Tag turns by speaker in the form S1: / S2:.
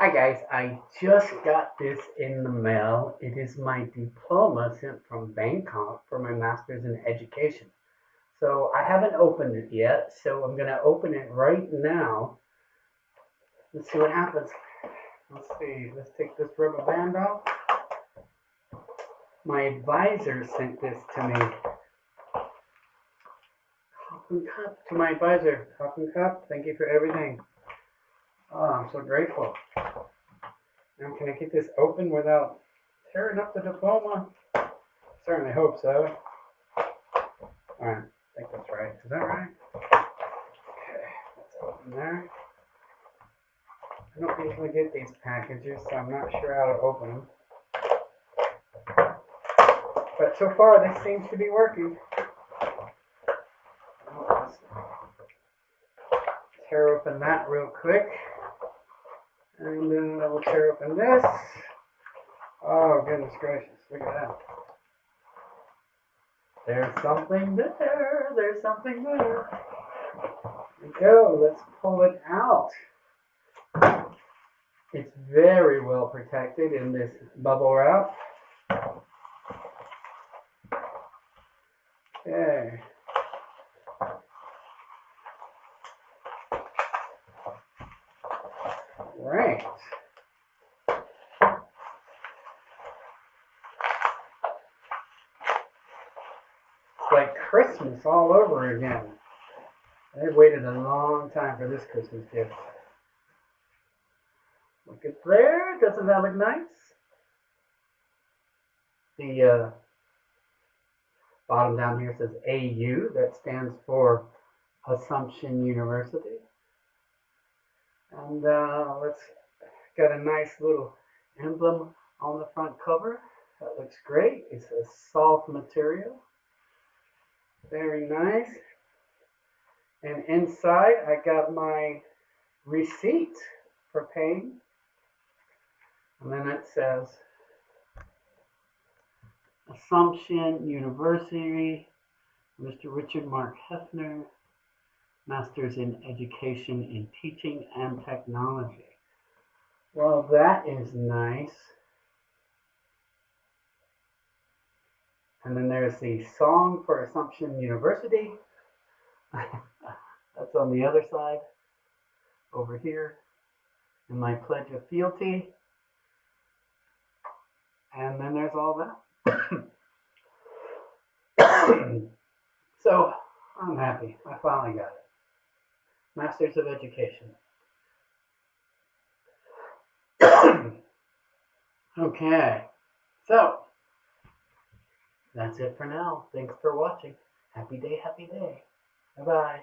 S1: Hi guys, I just got this in the mail. It is my diploma sent from Bangkok for my master's in education. So I haven't opened it yet, so I'm going to open it right now. Let's see what happens. Let's see, let's take this rubber band off. My advisor sent this to me. Coffin Cup to my advisor. Coffin Cup, thank you for everything. Oh, I'm so grateful. Now, can I get this open without tearing up the diploma? Certainly hope so. Alright, I think that's right. Is that right? Okay, let's open there. I don't usually get these packages, so I'm not sure how to open them. But so far, this seems to be working. Let's tear open that real quick. And then I will tear open this. Oh, goodness gracious. Look at that. There's something there. There's something there. There we go. Let's pull it out. It's very well protected in this bubble wrap. Okay. Right. It's like Christmas all over again. I waited a long time for this Christmas gift. Look at there. Doesn't that look nice? The bottom down here says AU. That stands for Assumption University. And let's got a nice little emblem on the front cover. That looks great. It's a soft material. Very nice. And inside I got my receipt for paying. And then it says Assumption University, Mr. Richard Mark Hefner, Masters in Education in Teaching and Technology. Well, that is nice. And then there's the song for Assumption University. That's on the other side, over here. And my pledge of fealty. And then there's all that. So, I'm happy. I finally got it. Masters of Education. Okay. So, that's it for now. Thanks for watching. Happy day, happy day. Bye-bye.